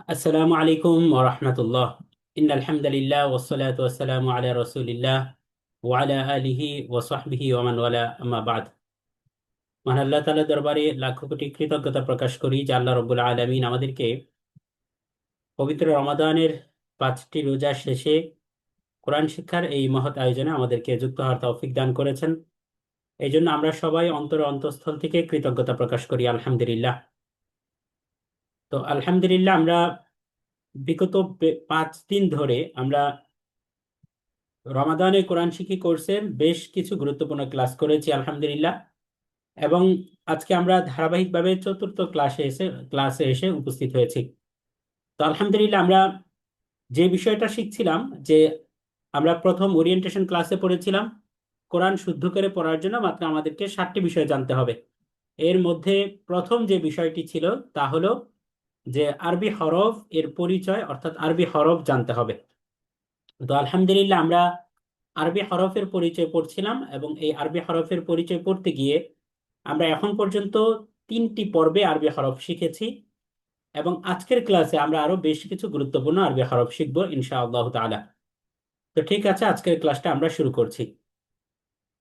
আসসালামু আলাইকুম ওয়া রাহমাতুল্লাহ। ইন্নাল হামদুলিল্লাহ ওয়াস সালাতু ওয়াস সালামু আলা রাসূলিল্লাহ ওয়া আলা আলিহি ওয়া সাহবিহি ওয়া মান ওয়ালা, আম্মা বা'দ। মহান আল্লাহ তাআলার দরবারে লাখো কোটি কৃতজ্ঞতা প্রকাশ করি যে আল্লাহ রাব্বুল আলামিন আমাদেরকে পবিত্র রমাদানের 5টি রোজা শেষে কোরআন শিক্ষার এই মহৎ আয়োজনে আমাদেরকে যুক্ত হওয়ার তৌফিক দান করেছেন। এই জন্য আমরা সবাই অন্তঃস্থল থেকে কৃতজ্ঞতা প্রকাশ করি, আলহামদুলিল্লাহ। তো আলহামদুলিল্লাহ, আমরা বিগত 5 দিন ধরে আমরা রমাদানে কোরআন শিক্ষা কোর্সের বেশ কিছু গুরুত্বপূর্ণ ক্লাস করেছি, আলহামদুলিল্লাহ। এবং আজকে আমরা ধারাবাহিকভাবে চতুর্থ ক্লাসে এসে উপস্থিত হয়েছি। তো আলহামদুলিল্লাহ, আমরা যে বিষয়টা শিখছিলাম যে আমরা প্রথম ওরিয়েন্টেশন ক্লাসে পড়েছিলাম কোরআন শুদ্ধ করে পড়ার জন্য মাত্র আমাদেরকে 7টি বিষয় জানতে হবে। এর মধ্যে প্রথম যে বিষয়টি ছিল তা হলো যে আরবি হরফ এর পরিচয়, অর্থাৎ আরবি হরফ জানতে হবে। তো আলহামদুলিল্লাহ, আমরা আরবি হরফের পরিচয় পড়ছিলাম এবং এই আরবি হরফের পরিচয় পড়তে গিয়ে আমরা এখন পর্যন্ত 3টি পর্বে আরবি হরফ শিখেছি। এবং আজকের ক্লাসে আমরা আরো বেশ কিছু গুরুত্বপূর্ণ আরবি হরফ শিখবো ইনশাআল্লাহ তাআলা। তো ঠিক আছে, আজকের ক্লাসটা আমরা শুরু করছি।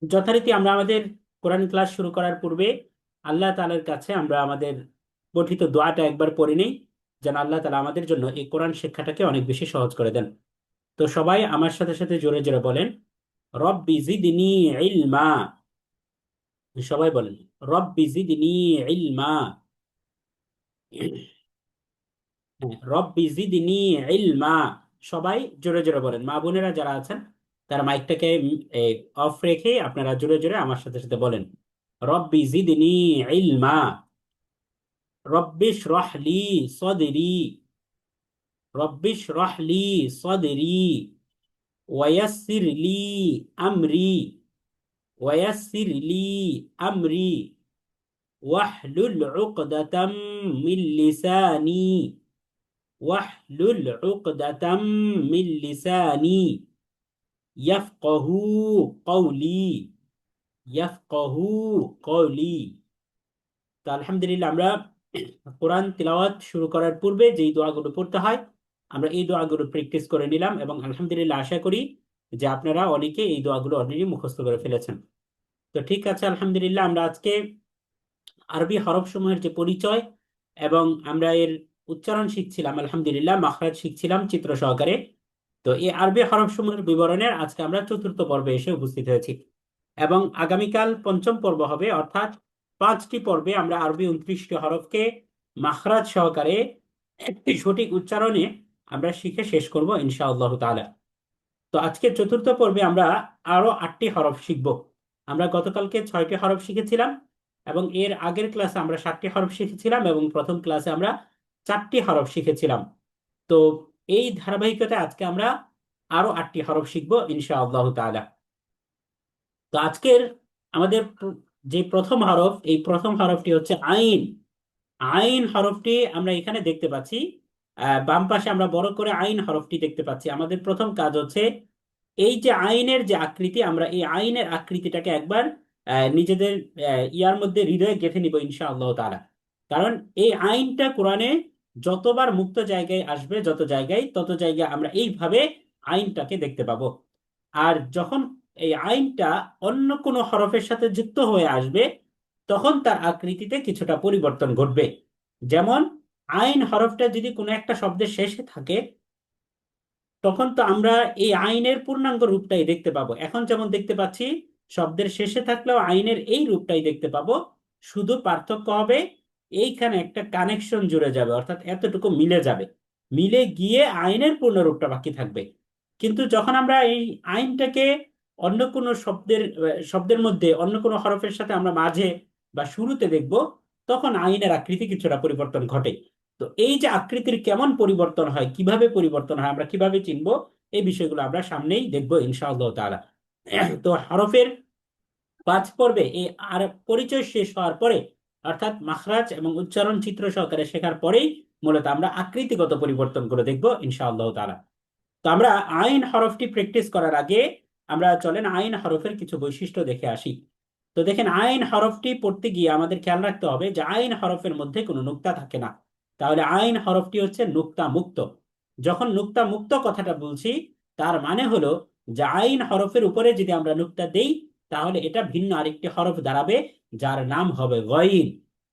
যথারীতি আমরা আমাদের কোরআন ক্লাস শুরু করার পূর্বে আল্লাহ তাআলার কাছে আমরা আমাদের পঠিত দোয়াটা একবার পড়ে নেই, যেন আল্লাহ তাআলা আমাদের জন্য এই কোরআন শিক্ষাটাকে অনেক বেশি সহজ করে দেন। তো সবাই আমার সাথে সাথে জোরে জোরে বলেন, রব্বি জিদনি ইলমা। সবাই বলেন, রব্বি জিদনি ইলমা। হ্যাঁ, রব্বি জিদনি ইলমা। সবাই জোরে জোরে বলেন। মা বোনেরা যারা আছেন তারা মাইকটাকে অফ রেখে আপনারা জোরে জোরে আমার সাথে সাথে বলেন, রব্বি জিদনি ইলমা। রব্বিশ রহলি সদরি। রব্বিশ রহলি সদরি। ওয়ায়াসসির লি আমরি। ওয়ায়াসসির লি আমরি। واحلل عقدة من لساني. واحلل عقدة من لساني يفقه قولي. يفقه قولي. তো আলহামদুলিল্লাহ, আমরা কোরআন তিলাওয়াত শুরু করার পূর্বে যেই দোয়াগুলো পড়তে হয় আমরা এই দোয়াগুলো প্র্যাকটিস করে নিলাম এবং আলহামদুলিল্লাহ আশা করি যে আপনারা অনেকে এই দোয়াগুলো অলরেডি মুখস্থ করে ফেলেছেন। তো ঠিক আছে, আলহামদুলিল্লাহ, আমরা আজকে আরবি হরফ সমূহের যে পরিচয় এবং আমরা এর উচ্চারণ শিখছিলাম, আলহামদুলিল্লাহ মাখরাজ শিখছিলাম চিত্র সহকারে। তো এই আরবি হরফ সমূহের বিবরণের আজকে আমরা চতুর্থ পর্বে এসে উপস্থিত হয়েছি এবং আগামীকাল পঞ্চম পর্ব হবে, অর্থাৎ 5টি পর্বে আমরা আরবি 29টি হরফকে মাখরাজ সহকারে একটি সঠিক উচ্চারণে আমরা শিখে শেষ করব ইনশাআল্লাহ তাআলা। তো আজকে চতুর্থ পর্বে আমরা আরো 8টি হরফ শিখব। আমরা গতকালকে 6টি হরফ শিখেছিলাম এবং এর আগের ক্লাসে আমরা 7টি হরফ শিখেছিলাম এবং প্রথম ক্লাসে আমরা 4টি হরফ শিখেছিলাম। তো এই ধারাবাহিকতায় আজকে আমরা আরো 8টি হরফ শিখবো ইনশাআল্লাহ তাআলা। তো আজকের আমাদের যে প্রথম হরফ, এই প্রথম হরফটি হচ্ছে আইন। আইন হরফটি আমরা এখানে দেখতে পাচ্ছি, বাম পাশে আমরা বড় করে আইন হরফটি দেখতে পাচ্ছি। আমাদের প্রথম কাজ হচ্ছে এই যে আইনের যে আকৃতি, আমরা এই আইনের আকৃতিটাকে একবার নিজেদের ইয়ার মধ্যে হৃদয়ে গেঁথে নিব ইনশাআল্লাহ তাআলা। কারণ এই আইনটা কোরআনে যতবার মুক্ত জায়গায় আসবে, যত জায়গায় তত জায়গায় আমরা এইভাবে আইনটাকে দেখতে পাবো। আর যখন এই আইনটা অন্য কোনো হরফের সাথে যুক্ত হয়ে আসবে তখন তার আকৃতিতে কিছুটা পরিবর্তন ঘটবে। যেমন আইন হরফটা যদি কোনো একটা শব্দের শেষে থাকে তখন তো আমরা এই আইনের পূর্ণাঙ্গ রূপটাই দেখতে পাবো। এখন যেমন দেখতে পাচ্ছি শব্দের শেষে থাকলেও আইনের এই রূপটাই দেখতে পাবো। শুধু পার্থক্য হবে এইখানে একটা কানেকশন জুড়ে যাবে, অর্থাৎ এতটুকু মিলে যাবে, মিলে গিয়ে আইনের পূর্ণ রূপটা বাকি থাকবে। কিন্তু যখন আমরা এই আইনটাকে অন্য কোনো শব্দের মধ্যে অন্য কোনো হরফের সাথে আমরা মাঝে বা শুরুতে দেখব তখন আইনের আকৃতি কিছুটা পরিবর্তন ঘটে। তো এই যে আকৃতির কেমন পরিবর্তন হয়, কিভাবে পরিবর্তন হয়, আমরা কিভাবে চিনবো, এই বিষয়গুলো আমরা সামনেই দেখবো ইনশাআল্লাহ তাআলা। তো হরফের 5 পর্বে এই আর পরিচয় শেষ হওয়ার পরে, অর্থাৎ মাখরাজ এবং উচ্চারণ চিত্র সহকারে শেখার পরেই মূলত আমরা আকৃতিগত পরিবর্তনগুলো দেখবো ইনশাআল্লাহ তাআলা। তো আমরা আইন হরফটি প্র্যাকটিস করার আগে আমরা চলেন আইন হরফের কিছু বৈশিষ্ট্য দেখে আসি। তো দেখেন, আইন হরফটি পড়তে গিয়ে আমাদের খেয়াল রাখতে হবে যে আইন হরফের মধ্যে কোনো নুক্তা থাকে না। তাহলে আইন হরফটি হচ্ছে নুক্তা মুক্ত। যখন নুক্তা মুক্ত কথাটা বলছি, তার মানে হলো যে আইন হরফের উপরে যদি আমরা নুক্তা দেই, তাহলে এটা ভিন্ন আরেকটি হরফ দাঁড়াবে, যার নাম হবে গয়ন।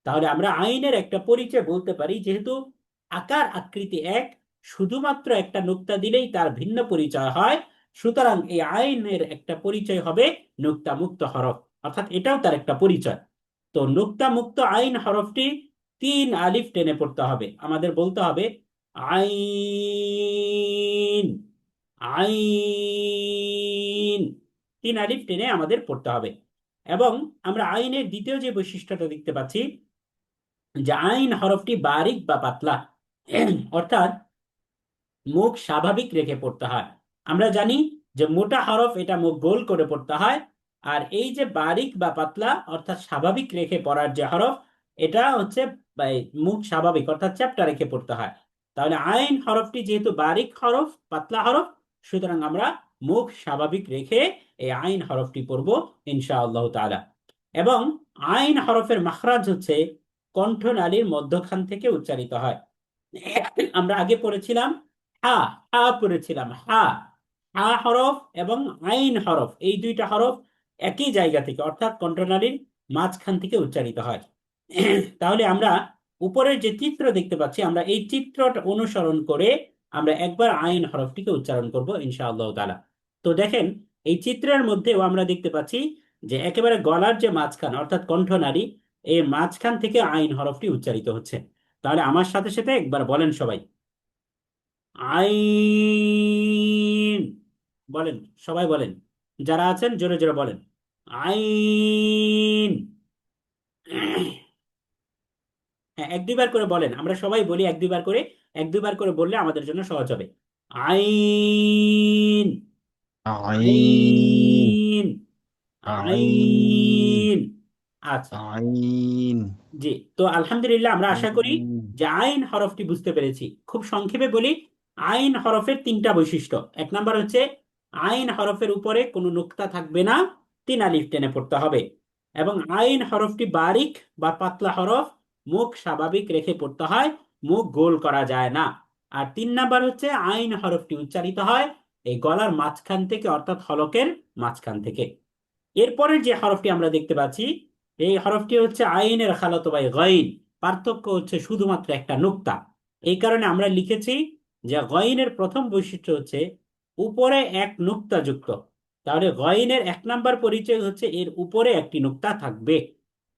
তাহলে আমরা আইনের একটা পরিচয় বলতে পারি, যেহেতু আকার আকৃতি এক, শুধুমাত্র একটা নুক্তা দিলেই তার ভিন্ন পরিচয় হয়, সুতরাং এই আইনের একটা পরিচয় হবে নুক্তা মুক্ত হরফ, অর্থাৎ এটাও তার একটা পরিচয়। তো নুক্তা মুক্ত আইন হরফটি 3 আলিফ টেনে পড়তে হবে। আমাদের বলতে হবে আইন, আইন, 3 আলিফ টেনে আমাদের পড়তে হবে। এবং আমরা আইনের দ্বিতীয় যে বৈশিষ্ট্যটা দেখতে পাচ্ছি, যে আইন হরফটি বারিক বা পাতলা, অর্থাৎ মুখ স্বাভাবিক রেখে পড়তে হয়। আমরা জানি যে মোটা হরফ এটা মুখ গোল করে পড়তে হয়, আর এই যে বারিক বা পাতলা অর্থাৎ স্বাভাবিক রেখে পড়ার যে হরফ, এটা হচ্ছে মুখ স্বাভাবিক অর্থাৎ চ্যাপ্টা রেখে পড়তে হয়। তাহলে আইন হরফটি যেহেতু বারিক হরফ, পাতলা হরফ, সুতরাং আমরা মুখ স্বাভাবিক রেখে এই আইন হরফটি পড়বো ইনশাআল্লাহ তাআলা। এবং আইন হরফের মাখরাজ হচ্ছে কণ্ঠনালীর মধ্যখান থেকে উচ্চারিত হয়। আমরা আগে পড়েছিলাম হা, হা পড়েছিলাম, হা। হা হরফ এবং আইন হরফ, এই দুইটা হরফ একই জায়গা থেকে অর্থাৎ কণ্ঠনালীর মাঝখান থেকে উচ্চারিত হয়। তাহলে আমরা উপরের যে চিত্র দেখতে পাচ্ছি, আমরা এই চিত্রটা অনুসরণ করে আমরা একবার আইন হরফটিকে উচ্চারণ করব ইনশাআল্লাহ তাআলা। তো দেখেন, এই চিত্রের মধ্যেও আমরা দেখতে পাচ্ছি যে একেবারে গলার যে মাঝখান অর্থাৎ কণ্ঠনালী, এই মাঝখান থেকে আইন হরফটি উচ্চারিত হচ্ছে। তাহলে আমার সাথে সাথে একবার বলেন সবাই, আইন। বলেন, সবাই বলেন, যারা আছেন জোরে জোরে বলেন, আইন। হ্যাঁ, 1-2 বার করে বলেন, আমরা সবাই বলি 1-2 বার করে। 1-2 বার করে বললে আমাদের জন্য সহজ হবে। আইন, আইন, আইন, আইন, আইন। আচ্ছা, আইন, জি। তো আলহামদুলিল্লাহ, আমরা আশা করি আইন। যে আইন হরফটি বুঝতে পেরেছি। খুব সংক্ষেপে বলি, আইন হরফের 3টা বৈশিষ্ট্য। 1 নাম্বার হচ্ছে আইন হরফের উপরে কোনো নুক্তা থাকবে না, 3 আলিফ টেনে পড়তে হবে। এবং আইন হরফটি বারিক বা পাতলা হরফ, মুখ স্বাভাবিক রেখে পড়তে হয়, মুখ গোল করা যায় না। আর 3 নাম্বার হচ্ছে আইন হরফটি উচ্চারিত হয় এই গলার মাঝখান থেকে অর্থাৎ হলকের মাঝখান থেকে। এরপরের যে হরফটি আমরা দেখতে পাচ্ছি, এই হরফটি হচ্ছে আইনের খালাতো ভাই গইন। পার্থক্য হচ্ছে শুধুমাত্র একটা নুক্তা। এই কারণে আমরা লিখেছি যে গইনের প্রথম বৈশিষ্ট্য হচ্ছে উপরে এক নুক্তা যুক্ত। তাহলে গইনের 1 নাম্বার পরিচয় হচ্ছে এর উপরে একটি নুক্তা থাকবে।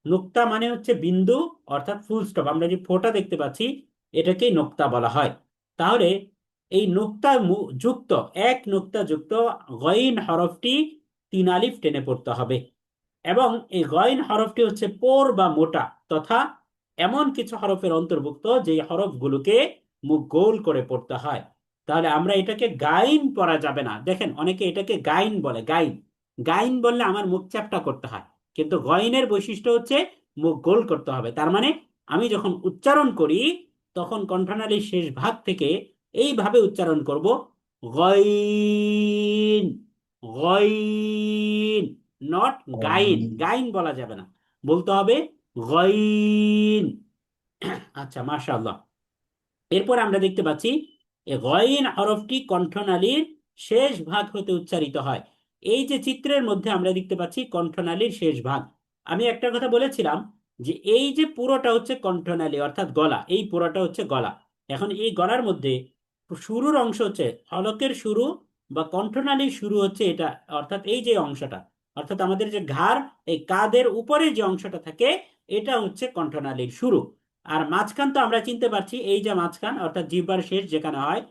নুক্তা মানে হচ্ছে বিন্দু, অর্থাৎ ফুল স্টপ। আমরা যে ফোঁটা দেখতে পাচ্ছি, এটাকেই নুক্তা বলা হয়। তাহলে এই নুক্তা যুক্ত, এক নুক্তা যুক্ত গইন হরফটি 3 আলিফ টেনে পড়তে হবে। এবং এই গইন হরফটি হচ্ছে পোর বা মোটা, তথা এমন কিছু হরফের অন্তর্ভুক্ত যে হরফগুলোকে মুখ গোল করে পড়তে হয়। তাহলে আমরা এটাকে গাইন পড়া যাবে না। দেখেন, অনেকে এটাকে গাইন বলে, গাইন। গাইন বললে আমার মুখ চ্যাপ্টা করতে হয়, কিন্তু গইনের বৈশিষ্ট্য হচ্ছে মুখ গোল করতে হবে। তার মানে আমি যখন উচ্চারণ করি, তখন কণ্ঠনালীর শেষ ভাগ থেকে এইভাবে উচ্চারণ করব, গইন, গইন, নট গাইন। আইন। গাইন বলা যাবে না, বলতে হবে গইন। আচ্ছা, মাশাআল্লাহ। এরপর আমরা দেখতে পাচ্ছি এ গইন হরফটি কণ্ঠনালীর শেষ ভাগ হতে উচ্চারিত হয়। এই যে চিত্রের মধ্যে আমরা দেখতে পাচ্ছি কণ্ঠনালীর শেষ ভাগ, আমি একটা কথা বলেছিলাম যে এই যে পুরোটা হচ্ছে কণ্ঠনালী অর্থাৎ গলা, এই পুরোটা হচ্ছে গলা। এখন এই গলার মধ্যে শুরুর অংশ হচ্ছে হলকের শুরু বা কণ্ঠনালীর শুরু হচ্ছে এটা, অর্থাৎ এই যে অংশটা, অর্থাৎ আমাদের যে ঘাড়, এই কাঁধের উপরে যে অংশটা থাকে, এটা হচ্ছে কণ্ঠনালীর শুরু। আর মাঝখান তো আমরা চিনতে পারছি, এই যে মাঝখান অর্থাৎ জিহ্বার শেষ যেখানে হয়,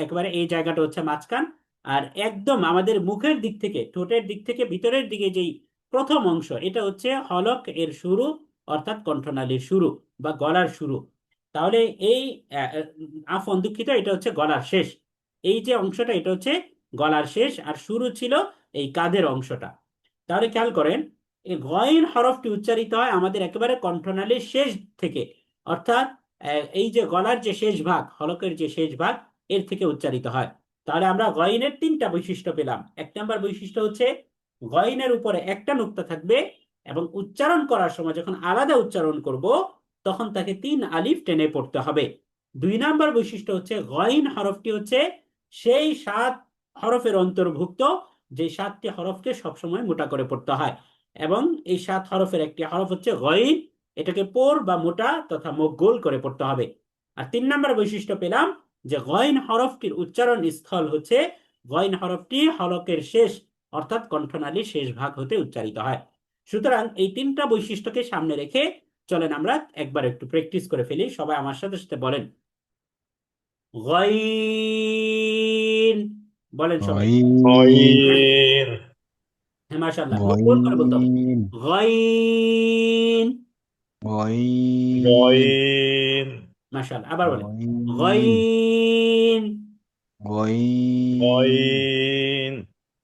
একেবারে এই জায়গাটা হচ্ছে মাঝখান। আর একদম আমাদের মুখের দিক থেকে, ঠোঁটের দিক থেকে ভিতরের দিকে যেই প্রথম অংশ, এটা হচ্ছে হলক এর শুরু, অর্থাৎ কণ্ঠনালীর শুরু বা গলার শুরু। তাহলে এই আফন দুঃখিত, এটা হচ্ছে গলার শেষ। এই যে অংশটা, এটা হচ্ছে গলার শেষ, আর শুরু ছিল এই কাঁধের অংশটা। তাহলে খেয়াল করেন, এই গইন হরফটি উচ্চারিত হয় আমাদের একেবারে কণ্ঠনালীর শেষ থেকে, অর্থাৎ এই যে গলার যে শেষ ভাগ, হলকের যে শেষ ভাগ, এর থেকে উচ্চারিত হয়। তাহলে আমরা গইনের 3টা বৈশিষ্ট্য পেলাম। 1 নাম্বার বৈশিষ্ট্য হচ্ছে গইনের উপরে একটা নুক্তা থাকবে, এবং উচ্চারণ করার সময় যখন আলাদা উচ্চারণ করব, তখন তাকে 3 আলিফ টেনে পড়তে হবে। 2 নাম্বার বৈশিষ্ট্য হচ্ছে গইন হরফটি হচ্ছে সেই 7 হরফের অন্তর্ভুক্ত যে 7টি হরফকে সবসময় মোটা করে পড়তে হয়, এবং এই 7 হরফের একটি হরফ হচ্ছে গইন। এটাকে পোর বা মোটা তথা মুখ গোল করে পড়তে হবে। আর 3 নাম্বার বৈশিষ্ট্য পেলাম যে গইন হরফটির উচ্চারণ স্থল হচ্ছে গইন হরফটি হলকের শেষ অর্থাৎ কণ্ঠনালীর শেষ ভাগ হতে উচ্চারিত হয়। সুতরাং এই 3টা বৈশিষ্ট্যকে সামনে রেখে চলেন আমরা একবার একটু প্র্যাকটিস করে ফেলি। সবাই আমার সাথে সাথে বলেন গইন, বলেন সবাই। গইন। হ্যাঁ মাশাআল্লাহ, মুখ গোল করে বলতে হবে। গইন। গইন। গইন। মাশাআল্লাহ, আবার বলেন গইন। গইন। গইন।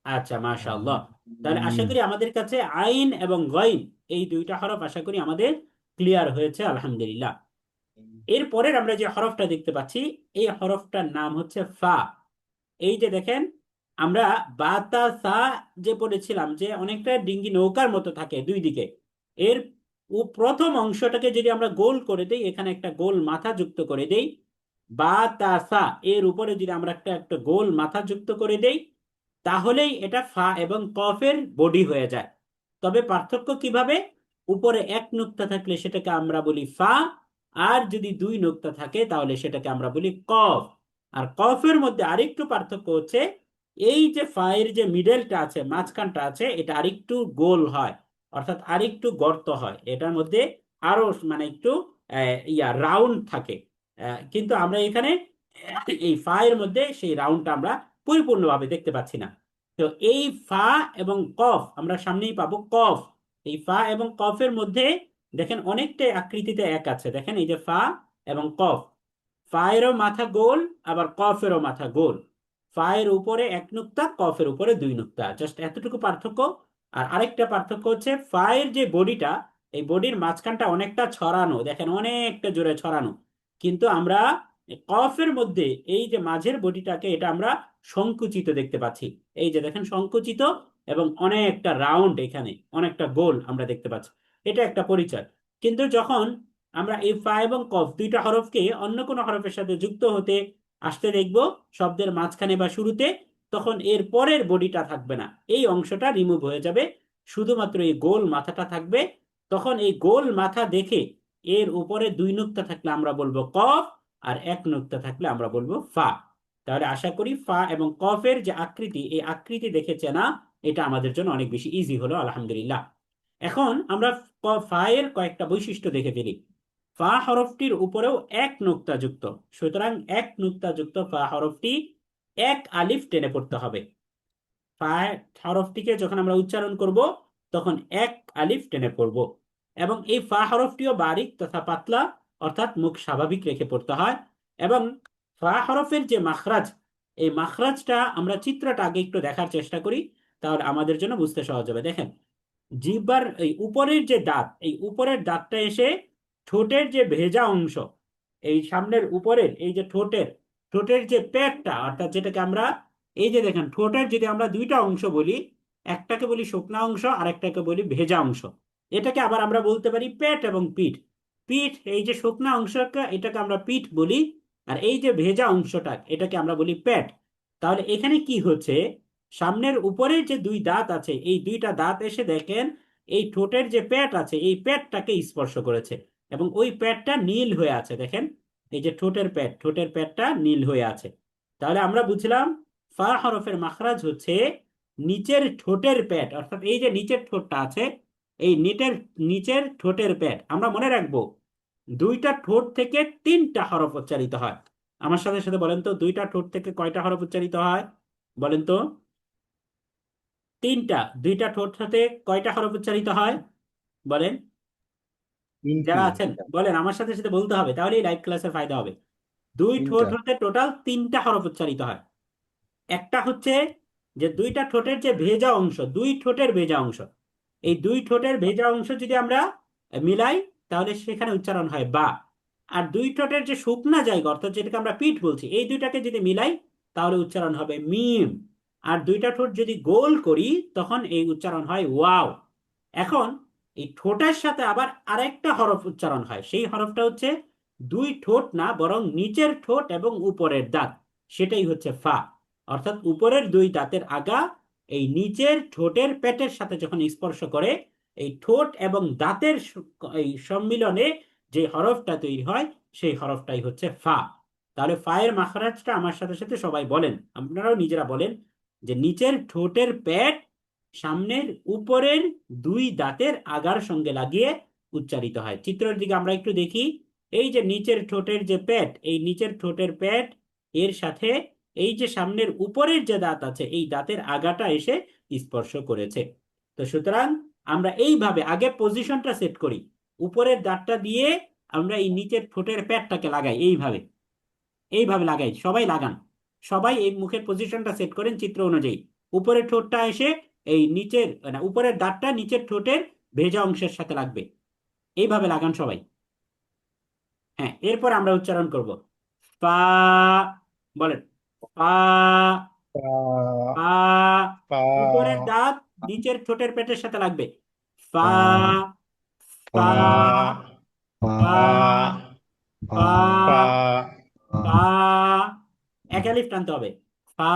আচ্ছা মাশাআল্লাহ। তাহলে আশা করি আমাদের কাছে আইন এবং গইন এই 2টা হরফ আশা করি আমাদের ক্লিয়ার হয়েছে আলহামদুলিল্লাহ। এরপরের আমরা যে হরফটা দেখতে পাচ্ছি এই হরফটার নাম হচ্ছে ফা। এই যে দেখেন, আমরা বাতাসা যে পড়েছিলাম যে অনেকটা ডিঙ্গি নৌকার মতো থাকে দুই দিকে, এর প্রথম অংশটাকে যদি আমরা গোল করে দেই, এখানে একটা গোল মাথা যুক্ত করে দেই, বাতাসা এর উপরে যদি আমরা একটা একটা গোল মাথা যুক্ত করে দেই, তাহলেই এটা ফা এবং কফের বডি হয়ে যায়। তবে পার্থক্য কিভাবে? উপরে 1 নুক্তা থাকলে সেটাকে আমরা বলি ফা, আর যদি 2 নুক্তা থাকে তাহলে সেটাকে আমরা বলি কফ। আর কফের মধ্যে আরেকটু পার্থক্য হচ্ছে এই যে ফায়ের যে মিডলটা আছে, মাঝখানটা আছে, এটা আরেকটু গোল হয়, অর্থাৎ আরেকটু গর্ত হয়, এটার মধ্যে আরো মানে একটু রাউন্ড থাকে। কিন্তু আমরা এখানে এই ফায়ের মধ্যে সেই রাউন্ডটা আমরা পরিপূর্ণভাবে দেখতে পাচ্ছি না। তো এই ফা এবং কফ আমরা সামনেই পাবো কফ। এই ফা এবং কফের মধ্যে দেখেন অনেকটাই আকৃতিতে এক আছে, দেখেন এই যে ফা এবং কফ, ফায়েরও মাথা গোল আবার কফেরও মাথা গোল। ফায়ের উপরে 1 নুক্তা, কফের উপরে 2 নুক্তা, জাস্ট এতটুকু পার্থক্য। আর আরেকটা পার্থক্য হচ্ছে ফায়ের যে বডিটা, এই বডির মাঝখানটা অনেকটা ছড়ানো, দেখেন অনেকটা জোরে ছড়ানো, কিন্তু আমরা কফের মধ্যে এই যে মাঝের বডিটাকে এটা আমরা সংকুচিত দেখতে পাচ্ছি। এই যে দেখেন সংকুচিত এবং অনেকটা রাউন্ড, এখানে অনেকটা গোল আমরা দেখতে পাচ্ছি। এটা একটা পরিচয়। কিন্তু যখন আমরা এই ফা এবং কফ 2টা হরফকে অন্য কোনো হরফের সাথে যুক্ত হতে আসতে দেখব শব্দের মাঝখানে বা শুরুতে, তখন এর পরের বডিটা থাকবে না, এই অংশটা রিমুভ হয়ে যাবে, শুধুমাত্র এই গোল মাথাটা থাকবে। তখন এই গোল মাথা দেখে এর উপরে 2 নুক্তা থাকলে আমরা বলবো কফ, আর 1 নুক্তা থাকলে আমরা বলবো ফা। তাহলে আশা করি ফা এবং কফের যে আকৃতি, এই আকৃতি দেখে চেনা এটা আমাদের জন্য অনেক বেশি ইজি হলো আলহামদুলিল্লাহ। এখন আমরা ফা এর কয়েকটা বৈশিষ্ট্য দেখে ফেলি। ফা হরফটির উপরেও 1 নুক্তা যুক্ত, সুতরাং 1 নুক্তা যুক্ত ফা হরফটি 1 আলিফ টেনে পড়তে হবে। ফা হরফটিকে যখন আমরা উচ্চারণ করব তখন 1 আলিফ টেনে পড়ব, এবং এই ফা হরফটিও বারিক তথা পাতলা, অর্থাৎ মুখ স্বাভাবিক রেখে পড়তে হয়। এবং ফা হরফের যে মাখরাজ, এই মাখরাজটা আমরা চিত্রটা আগে একটু দেখার চেষ্টা করি, তাহলে আমাদের জন্য বুঝতে সহজ হবে। দেখেন জিহ্বার এই উপরের যে দাঁত, এই উপরের দাঁতটা এসে ঠোঁটের যে ভেজা অংশ, এই সামনের উপরের এই যে ঠোঁটের ঠোঁটের যে পেটটা, অর্থাৎ যেটাকে আমরা এই যে দেখেন ঠোঁটের যদি আমরা 2টা অংশ বলি, একটাকে বলি শুকনা অংশ আর একটাকে বলি ভেজা অংশ, এটাকে আবার আমরা বলতে পারি পেট এবং পিঠ। পিঠ এই যে শুকনা অংশটা এটাকে আমরা পিঠ বলি, আর এই যে ভেজা অংশটা এটাকে আমরা বলি পেট। তাহলে এখানে কি হচ্ছে, সামনের উপরের যে 2 দাঁত আছে এই 2টা দাঁত এসে দেখেন এই ঠোঁটের যে পেট আছে এই পেটটাকে স্পর্শ করেছে, এবং ওই পেটটা নীল হয়ে আছে, দেখেন এই যে ঠোঁটের পেটটা নীল হয়ে আছে। তাহলে আমরা বুঝলাম ফা হরফের মাখরাজ হচ্ছে নিচের ঠোঁটের পেট, অর্থাৎ এই যে নিচের ঠোঁটটা আছে, এই নিচের ঠোঁটের পেট। আমরা মনে রাখবো 2টা ঠোঁট থেকে 3টা হরফ উচ্চারিত হয়। আমার সাথে সাথে বলেন তো 2টা ঠোঁট থেকে কয়টা হরফ উচ্চারিত হয়? বলেন তো। 3টা। 2টা ঠোঁট থেকে কয়টা হরফ উচ্চারিত হয়? বলেন। তিনটি। যারা আছেন বলেন, আমার সাথে সাথে বলতে হবে, তাহলেই লাইভ ক্লাসের ফায়দা হবে। দুই ঠোঁট তিনটা। হতে টোটাল 3টা হরফ উচ্চারিত হয়। একটা হচ্ছে যে 2টা ঠোঁটের যে ভেজা অংশ, 2 ঠোঁটের ভেজা অংশ, এই 2 ঠোঁটের ভেজা অংশ যদি আমরা মিলাই তাহলে সেখানে উচ্চারণ হয় বা। আর 2 ঠোঁটের যে শুকনা জায়গা অর্থাৎ যেটাকে আমরা পিঠ বলছি, এই দুইটাকে যদি মিলাই তাহলে উচ্চারণ হবে মিম। আর 2টা ঠোঁট যদি গোল করি তখন এই উচ্চারণ হয় ওয়াও। এখন এই ঠোঁটের সাথে আবার আরেকটা হরফ উচ্চারণ হয়, সেই হরফটা হচ্ছে দুই ঠোঁট না, বরং নিচের ঠোঁট এবং উপরের দাঁত, সেটাই হচ্ছে ফা। অর্থাৎ উপরের দুই দাঁতের আগা এই নিচের ঠোঁটের পেটের সাথে যখন স্পর্শ করে, এই ঠোঁট এবং দাঁতের এই সম্মিলনে যে হরফটা তৈরি হয়, সেই হরফটাই হচ্ছে ফা। তাহলে ফায়ের মাখরাজটা আমার সাথে সাথে সবাই বলেন, আপনারাও নিজেরা বলেন, যে নিচের ঠোঁটের পেট সামনের উপরের দুই দাঁতের আগার সঙ্গে লাগিয়ে উচ্চারিত হয়। চিত্রের দিকে আমরা একটু দেখি। এই যে নিচের ঠোঁটের যে পেট, এই নিচের ঠোঁটের পেট এর সাথে এই যে সামনের উপরের যে দাঁত আছে, এই দাঁতের আগাটা এসে স্পর্শ করেছে। তো সুতরাং আমরা এইভাবে আগে পজিশনটা সেট করি, উপরের দাঁতটা দিয়ে আমরা এই নিচের ঠোঁটের পেটটাকে লাগাই, এইভাবে এইভাবে লাগাই, সবাই লাগান, সবাই এই মুখের পজিশনটা সেট করেন চিত্র অনুযায়ী। উপরের ঠোঁটটা এসে এই নিচের না উপরের দাঁতটা নিচের ঠোঁটের ভেজা অংশের সাথে লাগবে, এইভাবে লাগান সবাই। হ্যাঁ, এরপর আমরা উচ্চারণ করব ফা। বলেন ফা। পা ফা। পা উপরের দাঁত নিচের ঠোঁটের পেটের সাথে লাগবে। ফা। পা ফা। পা পা ফা। পা ফা। পা ফা। এক আলিফ টানতে হবে। ফা।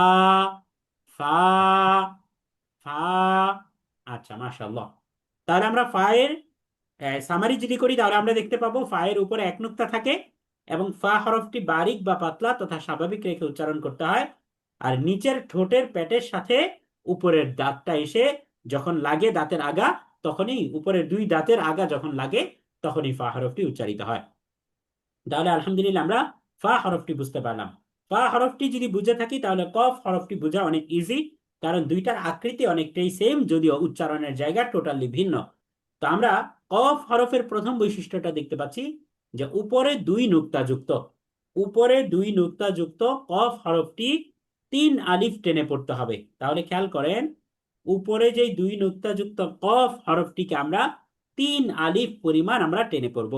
ফা। ফা। আচ্ছা, মাশাআল্লাহ। তাহলে আমরা ফায়ের সামারি যদি করি, তাহলে আমরা দেখতে পাবো ফায়ের উপরে এক নুক্তা থাকে, এবং ফা হরফটি বারিক বা পাতলা তথা স্বাভাবিক রেখে উচ্চারণ করতে হয়। আর নিচের ঠোঁটের পেটের সাথে উপরের দাঁতটা এসে যখন লাগে দাঁতের আগা, তখনই উপরের দুই দাঁতের আগা যখন লাগে, তখনই ফা হরফটি উচ্চারিত হয়। তাহলে আলহামদুলিল্লাহ আমরা ফা হরফটি বুঝতে পারলাম। ফা হরফটি যদি বুঝে থাকি, তাহলে কফ হরফটি বোঝা অনেক ইজি, কারণ দুইটার আকৃতি অনেকটাই সেম, যদিও উচ্চারণের জায়গা টোটালি ভিন্ন। তো আমরা কফ হরফের প্রথম বৈশিষ্ট্যটা দেখতে পাচ্ছি, যে উপরে দুই নুক্তা যুক্ত। উপরে দুই নুক্তা যুক্ত কফ হরফটি তিন আলিফ টেনে পড়তে হবে। তাহলে খেয়াল করেন, উপরে যে দুই নুক্তা যুক্ত কফ হরফটিকে আমরা তিন আলিফ পরিমাণ আমরা টেনে পড়ব,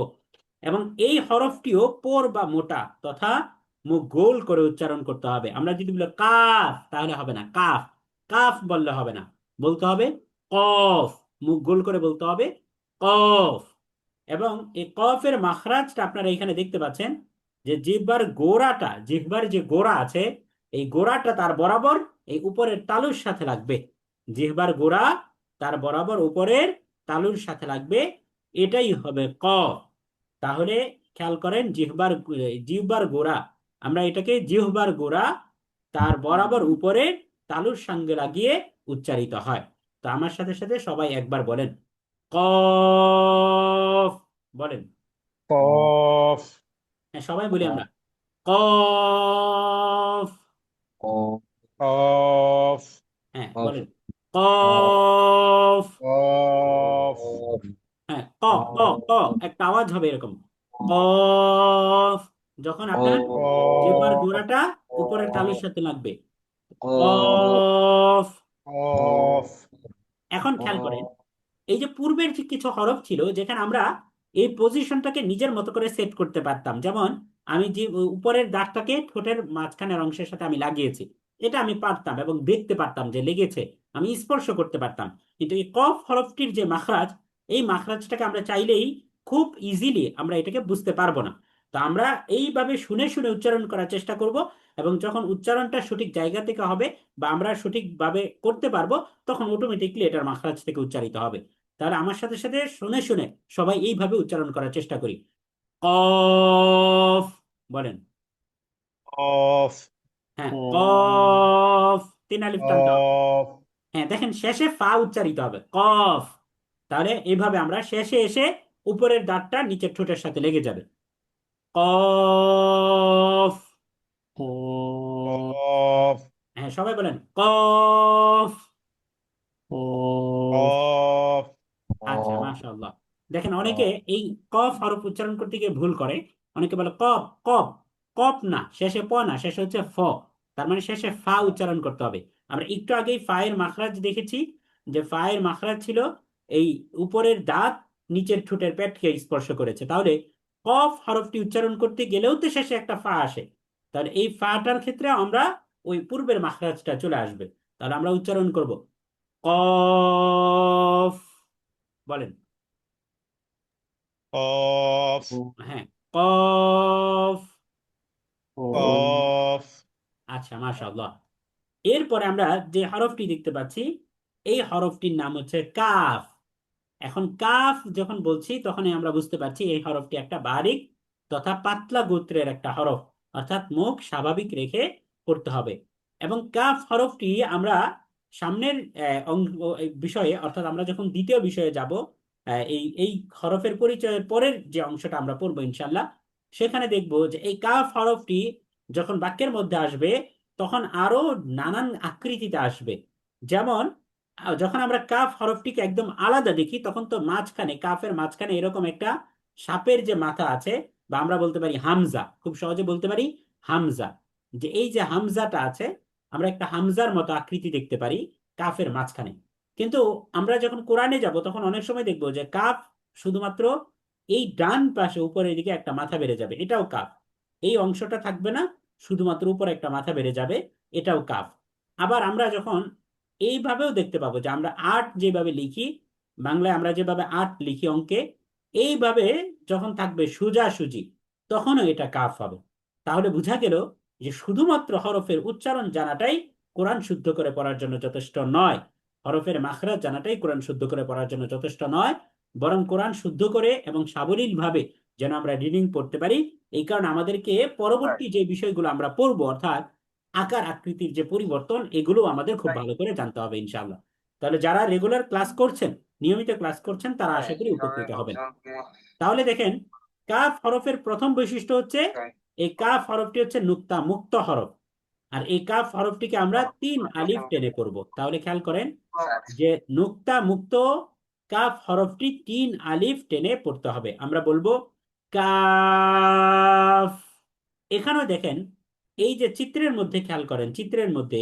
এবং এই হরফটিও পোর বা মোটা তথা মুখ গোল করে উচ্চারণ করতে হবে। আমরা যদি বলি কাফ, তাহলে হবে না কাফ, কাফ বললে হবে না, বলতে হবে কফ, মুখ গোল করে বলতে হবে কফ। এবং এই কফের মাখরাজটা আপনারা এখানে দেখতে পাচ্ছেন, যে জিহ্বার গোড়াটা, জিহ্বার যে গোড়া আছে, এই গোড়াটা তার বরাবর এই উপরের তালুর সাথে লাগবে। জিহ্বার গোড়া তার বরাবর উপরের তালুর সাথে লাগবে, এটাই হবে কফ। তাহলে খেয়াল করেন, জিহ্বার গোড়া, আমরা এটাকে জিহ্বার গোড়া তার বরাবর উপরে তালুর সঙ্গে লাগিয়ে উচ্চারিত হয়। তো আমার সাথে সাথে সবাই একবার বলেন কফ। বলেন। কফ হ্যাঁ, সবাই বলি আমরা কফ। কফ হ্যাঁ, বলেন কফ। কফ হ্যাঁ, ক, ক, ক, একটা আওয়াজ হবে এরকম, কফ, যখন আপনার জিহ্বার কফ গোড়াটা উপরের তালুর সাথে লাগবে, কফ। কফ এখন খেয়াল করেন, এই যে পূর্বের যে কিছু হরফ ছিল যেখানে আমরা এই পজিশনটাকে নিজের মতো করে সেট করতে পারতাম, যেমন আমি যে উপরের দাগটাকে ঠোঁটের মাঝখানের অংশের সাথে আমি লাগিয়েছি, এটা আমি পারতাম এবং দেখতে পারতাম যে লেগেছে, আমি স্পর্শ করতে পারতাম। কিন্তু এই কফ হরফটির যে মাখরাজ, এই মাখরাজটাকে আমরা চাইলেই খুব ইজিলি আমরা এটাকে বুঝতে পারবো না। তো আমরা এইভাবে শুনে শুনে উচ্চারণ করার চেষ্টা করব, এবং যখন উচ্চারণটা সঠিক জায়গা থেকে হবে বা আমরা সঠিকভাবে করতে পারবো, তখন অটোমেটিকলি এটার মাখরাজ থেকে উচ্চারিত হবে। তাহলে আমার সাথে সাথে শুনে শুনে সবাই এইভাবে উচ্চারণ করার চেষ্টা করি। কফ। বলেন। কফ হ্যাঁ, কফ, তিন আলিফ টানতে হবে। কফ হ্যাঁ, দেখেন শেষে ফা উচ্চারিত হবে কফ। তাহলে এইভাবে আমরা শেষে এসে উপরের দাঁতটা নিচের ঠোঁটের সাথে লেগে যাবে। কফ। কফ হ্যাঁ, সবাই বলেন কফ। কফ আচ্ছা, মাশাআল্লাহ। দেখেন, অনেকে এই কফ হরফ উচ্চারণ করতে গিয়ে ভুল করে। অনেকে বলে কপ কপ, কপ না, শেষে প না, শেষে হচ্ছে ফ, তার মানে শেষে ফা উচ্চারণ করতে হবে। আমরা একটু আগেই ফায়ের মাখরাজ দেখেছি, যে ফায়ের মাখরাজ ছিল এই উপরের দাঁত নিচের ঠোঁটের পেটকে স্পর্শ করেছে। তাহলে কফ হরফটি উচ্চারণ করতে গেলেও তো শেষে একটা ফা আসে, তাহলে এই ফাটার ক্ষেত্রে আমরা ওই পূর্বের মাখরাজটা চলে আসবে। তাহলে আমরা উচ্চারণ করব কফ। বলেন কফ হ্যাঁ, কফ। কফ আচ্ছা, মাশাআল্লাহ। এরপরে আমরা যে হরফটি দেখতে পাচ্ছি, এই হরফটির নাম হচ্ছে কাফ। এখন কাফ যখন বলছি তখনই আমরা বুঝতে পারছি এই হরফটি একটা বারিক তথা পাতলা গোত্রের একটা হরফ, অর্থাৎ মুখ স্বাভাবিক রেখে পড়তে হবে। এবং কাফ হরফটি আমরা সামনের বিষয়ে, অর্থাৎ আমরা যখন দ্বিতীয় বিষয়ে যাব, এই এই হরফের পরিচয়ের পরের যে অংশটা আমরা পড়বো ইনশাল্লাহ, সেখানে দেখব যে এই কাফ হরফটি যখন বাক্যের মধ্যে আসবে তখন আরো নানান আকৃতিতে আসবে। যেমন যখন আমরা কাফ হরফটিকে একদম আলাদা দেখি তখন তো মাঝখানে, কাফের মাঝখানে এরকম একটা সাপের যে মাথা আছে, বা আমরা বলতে পারি হামজা, খুব সহজে বলতে পারি হামজা, যে এই যে হামজাটা আছে, আমরা একটা হামজার মতো আকৃতি দেখতে পারি কাফের মাঝখানে। কিন্তু আমরা যখন কোরআনে যাব তখন অনেক সময় দেখবো যে কাফ শুধুমাত্র এই ডান পাশে উপরের দিকে একটা মাথা বেড়ে যাবে, এটাও কাফ। এই অংশটা থাকবে না, শুধুমাত্র উপরে একটা মাথা বেড়ে যাবে, এটাও কাফ। আবার আমরা যখন এইভাবেও দেখতে পাবো যে আমরা আট যেভাবে লিখি, বাংলায় আমরা যেভাবে আট লিখি অঙ্কে, এইভাবে যখন থাকবে সোজাসুজি, তখনও এটা কাফ হবে। তাহলে বোঝা গেল যে শুধুমাত্র হরফের উচ্চারণ জানাটাই কোরআন শুদ্ধ করে পড়ার জন্য যথেষ্ট নয়, হরফের মাখরাজ জানাটাই কোরআন শুদ্ধ করে পড়ার জন্য যথেষ্ট নয়, বরং কোরআন শুদ্ধ করে এবং সাবলীল ভাবে যেন আমরা রিডিং পড়তে পারি। এই কারণে আমাদেরকে পরবর্তী যে বিষয়গুলো আমরা পড়বো, অর্থাৎ আকার আকৃতির যে পরিবর্তন, এগুলো আমাদের খুব ভালো করে জানতে হবে ইনশাআল্লাহ। তাহলে যারা রেগুলার ক্লাস করছেন, নিয়মিত ক্লাস করছেন, তারা আশা করি উপকৃত হবেন। তাহলে দেখেন, কাফ হরফের প্রথম বৈশিষ্ট্য হচ্ছে এই কাফ হরফটি হচ্ছে নুক্তা মুক্ত হরফ। আর এই কাফ হরফটিকে আমরা তিন আলিফ টেনে করব। তাহলে খেয়াল করেন যে নুক্তা মুক্ত কাফ হরফটি তিন আলিফ টেনে পড়তে হবে। আমরা বলবো কাফ। এখানেও দেখেন, এই যে চিত্রের মধ্যে খেয়াল করেন, চিত্রের মধ্যে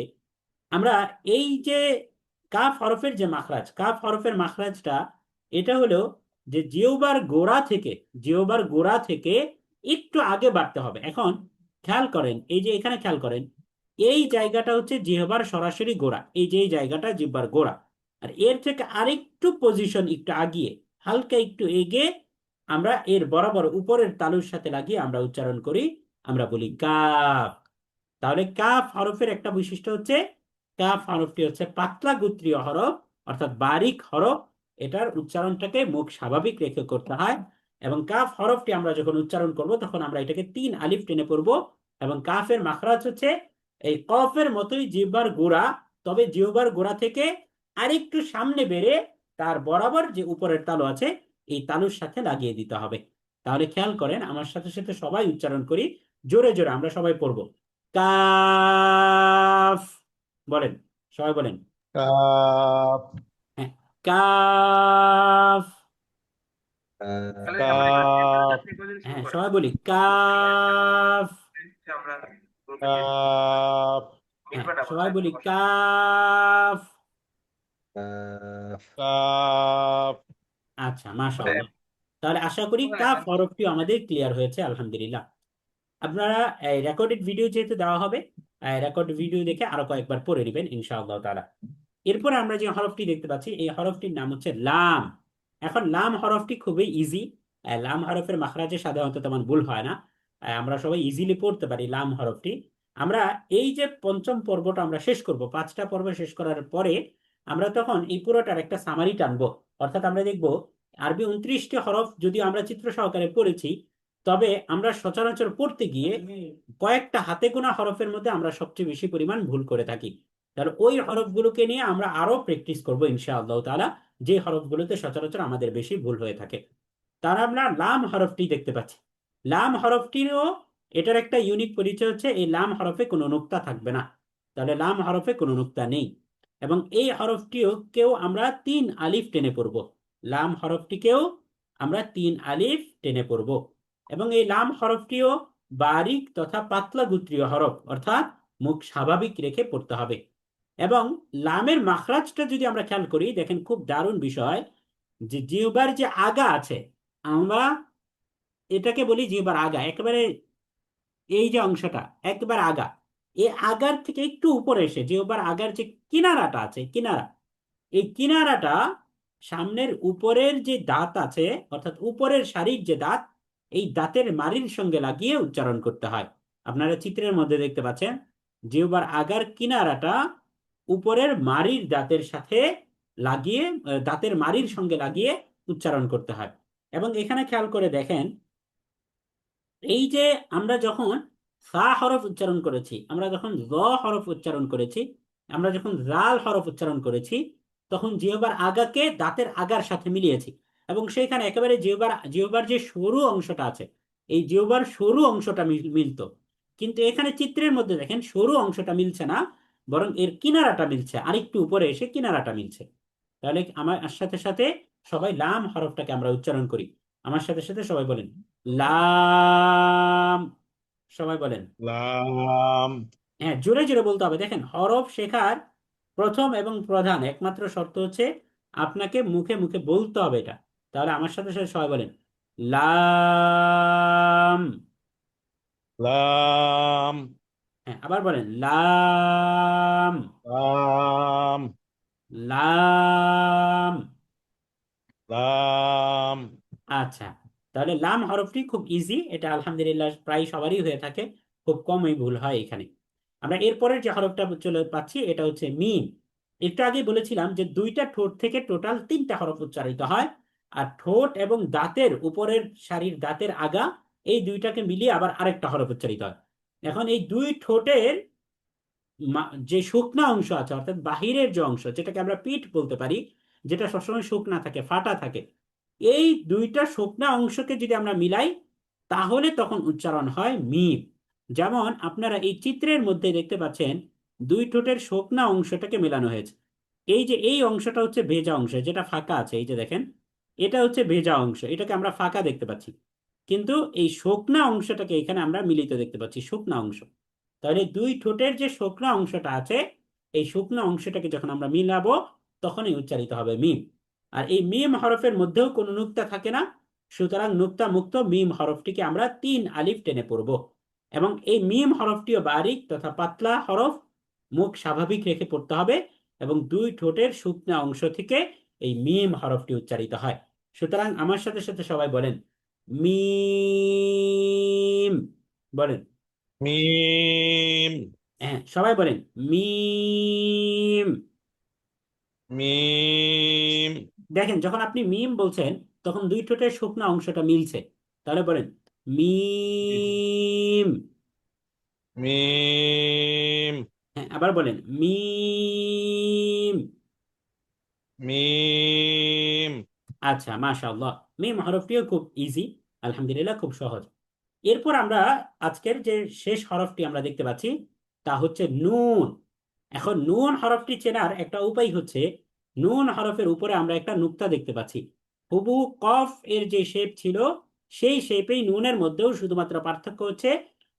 আমরা এই যে কাফ হরফের যে মাখরাজ, কাফ হরফের মাখরাজটা এটা হলো যে জিহ্বার গোড়া থেকে, জিহ্বার গোড়া থেকে একটু আগে বাড়তে হবে। এখন খেয়াল করেন, এই যে এখানে খেয়াল করেন, এই জায়গাটা হচ্ছে জিহ্বার সরাসরি গোড়া, এই যে এই জায়গাটা জিহ্বার গোড়া। আর এর থেকে আরেকটু পজিশন একটু আগিয়ে, হালকা একটু এগিয়ে আমরা এর বরাবর উপরের তালুর সাথে লাগিয়ে আমরা উচ্চারণ করি, আমরা বলি কাফ। তাহলে কাফ হরফের একটা বৈশিষ্ট্য হচ্ছে কাফ হরফটি হচ্ছে পাতলা গোত্রীয় হরফ, অর্থাৎ বারিক হরফ। এটার উচ্চারণটাকে মুখ স্বাভাবিক রেখে করতে হয়। এবং কাফ হরফটি আমরা যখন উচ্চারণ করব তখন আমরা এটাকে তিন আলিফ টেনে পড়বো। এবং কাফের মাখরাজ হচ্ছে এই কফের মতোই জিহ্বার গোড়া, তবে জিহ্বার গোড়া থেকে আরেকটু সামনে বেড়ে তার বরাবর যে উপরের তালু আছে, এই তালুর সাথে লাগিয়ে দিতে হবে। তাহলে খেয়াল করেন, আমার সাথে সাথে সবাই উচ্চারণ করি, জোরে জোরে আমরা সবাই পড়বো কাফ। বলেন, সবাই বলেন। কাফ হ্যাঁ, কাফ। কাফ হ্যাঁ, সবাই বলি কাফ। কাফ হ্যাঁ, সবাই বলি কাফ। কাফ আচ্ছা, মাশাআল্লাহ। তাহলে আশা করি কাফ হরফটি আমাদের ক্লিয়ার হয়েছে, আলহামদুলিল্লাহ। আপনারা এই রেকর্ডেড ভিডিও যেহেতু দেওয়া হবে, রেকর্ড ভিডিও দেখে আরো কয়েকবার পড়ে নেবেন ইনশাআল্লাহ তাআলা। এরপরে আমরা যে হরফটি দেখতে পাচ্ছি, এই হরফটির নাম হচ্ছে লাম। এখন লাম হরফটি খুবই ইজি। লাম হরফের মাখরাজে সাধারণত তেমন ভুল হয় না, আমরা সবাই ইজিলি পড়তে পারি লাম হরফটি। আমরা এই যে পঞ্চম পর্বটা আমরা শেষ করব, পাঁচটা পর্ব শেষ করার পরে আমরা তখন এই পুরোটার একটা সামারি টানবো। অর্থাৎ আমরা দেখব আরবি 29টি হরফ যদিও আমরা চিত্র সহকারে পড়েছি, তবে আমরা সচরাচর পড়তে গিয়ে কয়েকটা হাতে গোনা হরফের মধ্যে আমরা সবচেয়ে বেশি পরিমাণ ভুল করে থাকি। তাহলে ওই হরফগুলোকে নিয়ে আমরা আরো প্র্যাকটিস করবো ইনশাআল্লাহ তাআলা, যে হরফগুলোতে সচরাচর আমাদের বেশি ভুল হয়ে থাকে। তার আমরা লাম হরফটি দেখতে পাচ্ছি। লাম হরফটিরও এটার একটা ইউনিক পরিচয় হচ্ছে এই লাম হরফে কোনো নুক্তা থাকবে না। তাহলে লাম হরফে কোনো নুক্তা নেই। এবং এই হরফটিও কেউ আমরা তিন আলিফ টেনে পড়ব। লাম হরফটিকেও আমরা তিন আলিফ টেনে পড়ব। এবং এই লাম হরফটিও বারিক তথা পাতলা গোত্রীয় হরফ, অর্থাৎ মুখ স্বাভাবিক রেখে পড়তে হবে। এবং লামের মাখরাজটা যদি আমরা খেয়াল করি, দেখেন খুব দারুণ বিষয়, যে জিহ্বার যে আগা আছে, আমরা এটাকে বলি জিহ্বার আগা, একেবারে এই যে অংশটা একবার আগা, এই আগার থেকে একটু উপরে এসে জিহ্বার আগার যে কিনারাটা আছে, কিনারা, এই কিনারাটা সামনের উপরের যে দাঁত আছে, অর্থাৎ উপরের সারির যে দাঁত, এই দাঁতের মাড়ির সঙ্গে লাগিয়ে উচ্চারণ করতে হয়। আপনারা চিত্রের মধ্যে দেখতে পাচ্ছেন জিহ্বার আগার কিনারাটা উপরের মাড়ির দাঁতের সাথে লাগিয়ে, দাঁতের মাড়ির সঙ্গে লাগিয়ে উচ্চারণ করতে হয়। এবং এখানে খেয়াল করে দেখেন, এই যে আমরা যখন সা হরফ উচ্চারণ করেছি, আমরা যখন জ হরফ উচ্চারণ করেছি, আমরা যখন জাল হরফ উচ্চারণ করেছি, তখন জিহ্বার আগাকে দাঁতের আগার সাথে মিলিয়েছি। এবং সেইখানে একেবারে জিহ্বার যে সরু অংশটা আছে, এই জিহ্বার সরু অংশটা মিলতো। কিন্তু এখানে চিত্রের মধ্যে দেখেন সরু অংশটা মিলছে না, বরং এর কিনারাটা মিলছে, আরেকটু উপরে এসে কিনারাটা মিলছে। তাহলে আমার সাথে সাথে সবাই লাম হরফটাকে আমরা উচ্চারণ করি। আমার সাথে সাথে সবাই বলেন লাম। সবাই বলেন। লাম। হ্যাঁ, জোরে জোরে বলতে হবে। দেখেন, হরফ শেখার প্রথম এবং প্রধান একমাত্র শর্ত হচ্ছে আপনাকে মুখে মুখে বলতে হবে এটা। তাহলে আমার সাথে সাথে সবাই বলেন লাম। লাম। হ্যাঁ, আবার বলেন লাম। লাম। লাম। লাম। আচ্ছা, তাহলে লাম হরফটি খুব ইজি, এটা আলহামদুলিল্লাহ প্রায় সবারই হয়ে থাকে, খুব কমই ভুল হয় এখানে। আমরা এরপরের যে হরফটা চলে পাচ্ছি এটা হচ্ছে মিম। একটু আগে বলেছিলাম যে দুইটা ঠোঁট থেকে টোটাল তিনটা হরফ উচ্চারিত হয়, আর ঠোঁট এবং দাঁতের উপরের সারির দাঁতের আগা, এই দুইটাকে মিলিয়ে আবার আরেকটা হরফ উচ্চারিত হয়। এখন এই দুই ঠোঁটের যে শুকনা অংশ আছে, অর্থাৎ বাহিরের যে অংশ, যেটাকে আমরা পিঠ বলতে পারি, যেটা সবসময় শুকনা থাকে, ফাটা থাকে, এই দুইটা শুকনা অংশকে যদি আমরা মিলাই, তাহলে তখন উচ্চারণ হয় মিম। যেমন আপনারা এই চিত্রের মধ্যে দেখতে পাচ্ছেন দুই ঠোঁটের শুকনা অংশটাকে মেলানো হয়েছে। এই যে এই অংশটা হচ্ছে ভেজা অংশ, যেটা ফাঁকা আছে, এই যে দেখেন, এটা হচ্ছে ভেজা অংশ, এটাকে আমরা ফাঁকা দেখতে পাচ্ছি। কিন্তু এই শুকনা অংশটাকে এখানে আমরা মিলিত দেখতে পাচ্ছি, শুকনা অংশ। তাহলে দুই ঠোঁটের যে শুকনা অংশটা আছে, এই শুকনা অংশটাকে যখন আমরা মিলাবো, তখনই উচ্চারিত হবে মিম। আর এই মিম হরফের মধ্যেও কোনো নুক্তা থাকে না, সুতরাং নুক্তা মুক্ত মিম হরফটিকে আমরা 3 আলিফ টেনে পড়ব। এবং এই মিম হরফটিও বারিক তথা পাতলা হরফ, মুখ স্বাভাবিক রেখে পড়তে হবে, এবং দুই ঠোঁটের শুকনা অংশ থেকে এই মিম হরফটি উচ্চারিত হয়। সুতরাং আমার সাথে সাথে সবাই বলেন মিম। বলেন। মিম। হ্যাঁ, সবাই বলেন মিম। মিম। দেখেন, যখন আপনি মিম বলছেন তখন দুই ঠোঁটের শুকনা অংশটা মিলছে। তাহলে বলেন মিম। মিম। হ্যাঁ, আবার বলেন মিম। মিম। আচ্ছা, মাশাআল্লাহ। মিম হরফটিও খুব ইজি, আলহামদুলিল্লাহ, খুব সহজ। এরপর আমরা আজকের যে শেষ হরফটি আমরা দেখতে পাচ্ছি তা হচ্ছে নুন। এখন নুন হরফটি চেনার একটা উপায় হচ্ছে, নুন হরফের উপরে আমরা একটা নুক্তা দেখতে পাচ্ছি। হুবু কফ এর যে শেপ ছিল, সেই শেপেই নুনের মধ্যেও শুধুমাত্র পার্থক্য হচ্ছে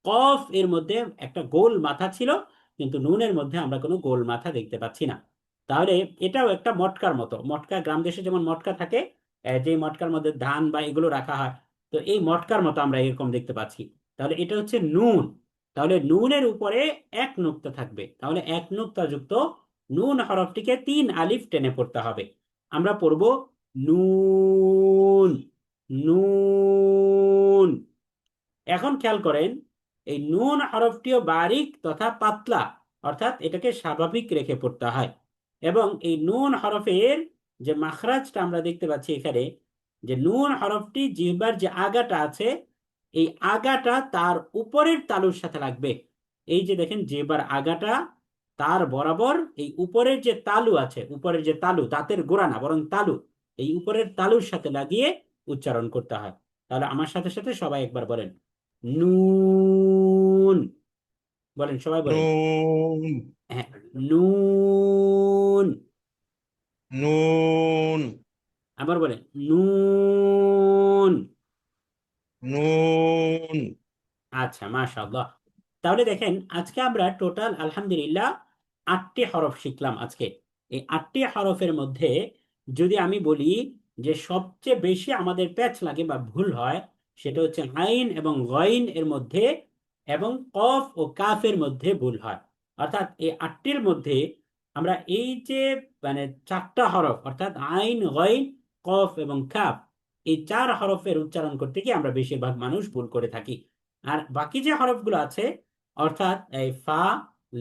কফ এর মধ্যে একটা গোল মাথা ছিল, কিন্তু নুনের মধ্যে আমরা কোনো গোল মাথা দেখতে পাচ্ছি না। তাহলে এটাও একটা মটকার মতো, মটকা গ্রাম দেশে যেমন মটকা থাকে, যে মটকার মধ্যে ধান বা এগুলো রাখা হয়, তো এই মটকার মতো আমরা এরকম দেখতে পাচ্ছি। তাহলে এটা হচ্ছে নুন। তাহলে নুনের উপরে এক নুক্তা থাকবে, তাহলে এক নুক্তা যুক্ত নুন হরফটিকে 3 আলিফ টেনে পড়তে হবে। আমরা পড়ব নুন। নুন। এখন খেয়াল করেন, এই নুন হরফটিও বারিক তথা পাতলা, অর্থাৎ এটাকে স্বাভাবিক রেখে পড়তে হয়। এবং এই নুন হরফের যে মাখরাজটা আমরা দেখতে পাচ্ছি এখানে, যে নুন হরফটি জিহ্বার যে আগাটা আছে, এই আগাটা তার উপরের তালুর সাথে লাগবে। এই যে দেখেন জিহ্বার আগাটা তার বরাবর এই উপরের যে তালু আছে, উপরের যে তালু, দাঁতের গোড়া না বরং তালু, এই উপরের তালুর সাথে লাগিয়ে উচ্চারণ করতে হয়। তাহলে আমার সাথে সাথে সবাই একবার বলেন নুন। বলেন, সবাই বলেন। নুন। হ্যাঁ, নুন। নুন। আবার বলেন নুন। নুন। আচ্ছা, মাশাআল্লাহ। তাহলে দেখেন, আজকে আমরা টোটাল আলহামদুলিল্লাহ 8টি হরফ শিখলাম আজকে। এই 8টি হরফের মধ্যে যদি আমি বলি যে সবচেয়ে বেশি আমাদের প্যাচ লাগে বা ভুল হয়, সেটা হচ্ছে আইন এবং গইন এর মধ্যে, এবং কফ ও কাফের মধ্যে ভুল হয়। অর্থাৎ এই 8টির মধ্যে আমরা এই যে মানে চারটা হরফ অর্থাৎ আইন গইন কফ এবং কাফ, এই চার হরফের উচ্চারণ করতে গিয়ে আমরা বেশিরভাগ মানুষ ভুল করে থাকি। আর বাকি যে হরফগুলো আছে অর্থাৎ এই ফা,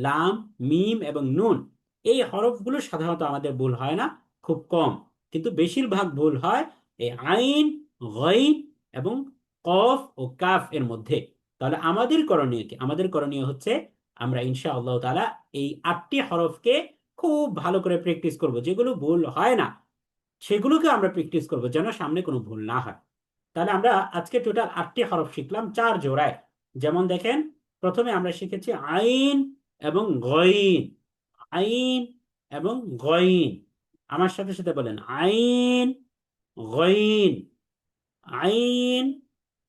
লাম, মিম এবং নুন, এই হরফগুলো সাধারণত আমাদের ভুল হয় না, খুব কম। কিন্তু বেশিরভাগ ভুল হয় এই আইন, গইন এবং কফ ও কাফ এর মধ্যে। তাহলে আমাদের করণীয় কি? আমাদের করণীয় হচ্ছে আমরা ইনশাআল্লাহ তাআলা এই 8টি হরফকে খুব ভালো করে প্র্যাকটিস করব, যেগুলো ভুল হয় না সেগুলোকে আমরা প্র্যাকটিস করব যেন সামনে কোনো ভুল না হয়। তাহলে আমরা আজকে টোটাল 8টি হরফ শিখলাম 4 জোড়ায়। যেমন দেখেন, প্রথমে আমরা শিখেছি আইন এবং গইন। আইন এবং গইন, আমার সাথে সাথে বলেন আইন গইন। আইন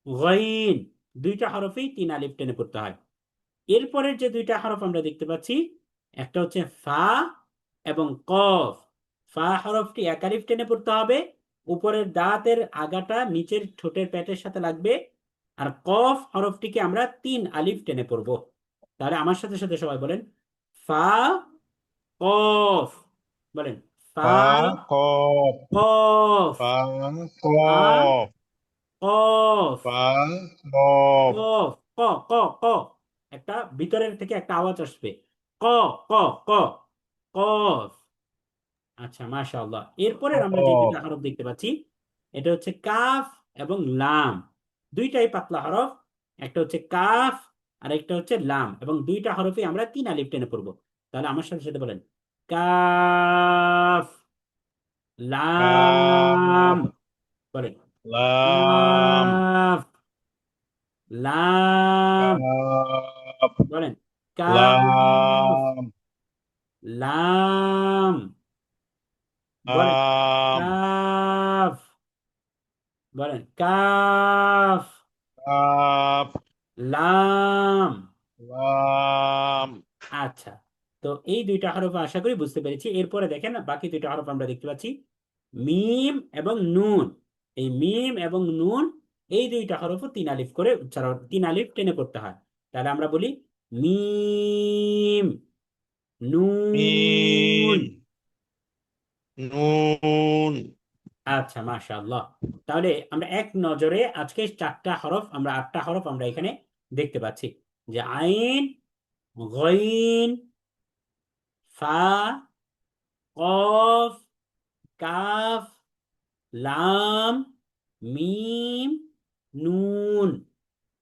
গইন, দুইটা হরফেই 3 আলিফ টেনে পড়তে হয়। এরপরের যে দুইটা হরফ আমরা দেখতে পাচ্ছি, একটা হচ্ছে ফা এবং কফ। ফা হরফটি 1 আলিফ টেনে পড়তে হবে, উপরের দাঁতের আগাটা নিচের ঠোঁটের প্যাটের সাথে লাগবে। আর কফ হরফটিকে আমরা 3 আলিফ টেনে পড়বো। তাহলে আমার সাথে সাথে সবাই বলেন ফা কফ। বলেন ফা ফা কফ। কফ। ফা ফা কফ। কফ ফা কফ। কফ। ক ক ক, একটা ভিতরের থেকে একটা আওয়াজ আসবে, ক ক ক, কফ। আচ্ছা, মাশাআল্লাহ। এরপরের আমরা যে দুইটা কফ। হরফ দেখতে পাচ্ছি, এটা হচ্ছে কাফ এবং লাম। দুইটাই পাতলা হরফ, একটা হচ্ছে কাফ আর একটা হচ্ছে লাম, এবং দুইটা হরফে আমরা 3 আলিফ টেনে পড়বো। তাহলে আমার সাথে সাথে বলেন কাফ, লাম। কাফ। বলেন লাম। কাফ, লাম। কাফ। বলেন কাফ, লাম। লাম। বলেন লাম। কাফ, বলেন কাফ, কাফ। লাম। লাম। আচ্ছা, তো এই দুইটা হরফ আশা করি বুঝতে পেরেছি। এরপরে দেখেন বাকি দুইটা হরফ আমরা দেখতে পাচ্ছি মিম এবং নুন। এই মিম এবং নুন, এই দুইটা হরফও 3 আলিফ করে উচ্চারণ, 3 আলিফ টেনে পড়তে হয়। তাহলে আমরা বলি মিম, নুন। মিম। নুন। আচ্ছা, মাশাআল্লাহ। তাহলে আমরা এক নজরে আজকে 4টা হরফ, আমরা 8টা হরফ আমরা এখানে দেখতে পাচ্ছি, যে আইন, গইন, ফা, কফ, কাফ, লাম, মিম, নুন।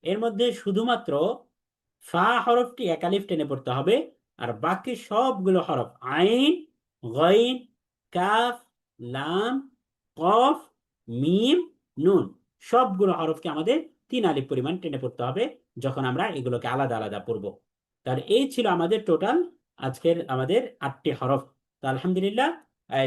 এর মধ্যে শুধুমাত্র ফা হরফটি 1 আলিফ টেনে পড়তে হবে, আর বাকি সবগুলো হরফ আইন, গইন, কাফ, লাম, কফ, মিম, নুন, সবগুলো হরফকে আমাদের 3 আলিফ পরিমাণ টেনে পড়তে হবে যখন আমরা এগুলোকে আলাদা আলাদা পড়ব। তাহলে এই ছিল আমাদের টোটাল আজকের আমাদের 8টি হরফ। তো আলহামদুলিল্লাহ,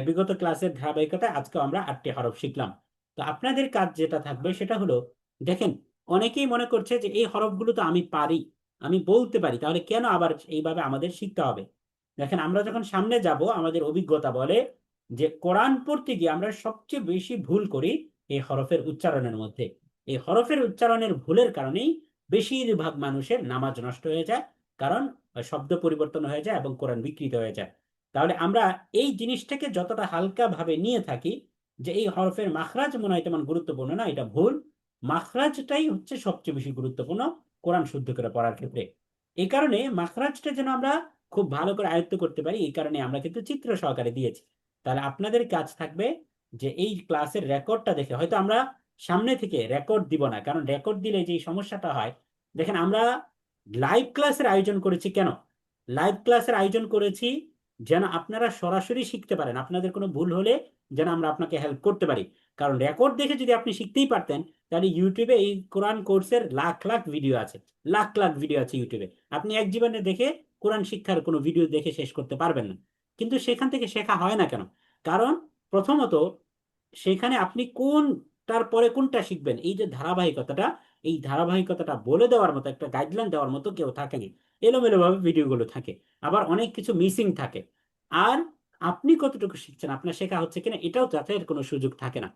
বিগত ক্লাসের ধারাবাহিকতায় আজকে আমরা 8টি হরফ শিখলাম। তো আপনাদের কাজ যেটা থাকবে সেটা হলো, দেখেন, অনেকেই মনে করছে যে এই হরফগুলো তো আমি পারি, আমি বলতে পারি, তাহলে কেন আবার এইভাবে আমাদের শিখতে হবে? দেখেন, আমরা যখন সামনে যাব আমাদের অভিজ্ঞতা বলে যে কোরআন পড়তে গিয়ে আমরা সবচেয়ে বেশি ভুল করি এই হরফের উচ্চারণের মধ্যে। এই হরফের উচ্চারণের ভুলের কারণেই বেশিরভাগ মানুষের নামাজ নষ্ট হয়ে যায়, কারণ শব্দ পরিবর্তন হয়ে যায় এবং কোরআন বিকৃত হয়ে যায়। তাহলে আমরা এই জিনিসটাকে যতটা হালকা ভাবে নিয়ে থাকি যে এই হরফের মাখরাজ মনে হয় তেমন গুরুত্বপূর্ণ না, এটা ভুল। মাখরাজটাই হচ্ছে সবচেয়ে বেশি গুরুত্বপূর্ণ কোরআন শুদ্ধ করে পড়ার ক্ষেত্রে। এই কারণে মাখরাজটা যেন আমরা খুব ভালো করে আয়ত্ত করতে পারি, এই কারণে আমরা কিন্তু চিত্র সহকারে দিয়েছি। তাহলে আপনাদের কাজ থাকবে যে এই ক্লাসের রেকর্ডটা দেখে, হয়তো আমরা সামনে থেকে রেকর্ড দিব না, কারণ রেকর্ড দিলে যে সমস্যাটা হয়, দেখেন, আমরা লাইভ ক্লাসের আয়োজন করেছি কেন? লাইভ ক্লাসের আয়োজন করেছি যেন আপনারা সরাসরি শিখতে পারেন, আপনাদের কোনো ভুল হলে যেন আমরা আপনাকে হেল্প করতে পারি। কারণ রেকর্ড দেখে যদি আপনি শিখতেই পারতেন, তাহলে ইউটিউবে এই কোরআন কোর্সের লাখ লাখ ভিডিও আছে, লাখ লাখ ভিডিও আছে ইউটিউবে, আপনি এক জীবনে দেখে কোরআন শিক্ষার কোনো ভিডিও দেখে শেষ করতে পারবেন না। কিন্তু সেখান থেকে শেখা হয় না কেন? কারণ প্রথমত সেখানে আপনি কোনটার পরে কোনটা শিখবেন, এই যে ধারাবাহিকতাটা, এই ধারাবাহিকতাটা বলে দেওয়ার মতো, একটা গাইডলাইন দেওয়ার মতো কেউ থাকে না। এলোমেলো ভাবে ভিডিওগুলো থাকে, আবার অনেক কিছু মিসিং থাকে। আর আপনি কতটুকু শিখছেন, আপনার শেখা হচ্ছে কিনা, এটাও যাচাইয়ের কোনো সুযোগ থাকে না।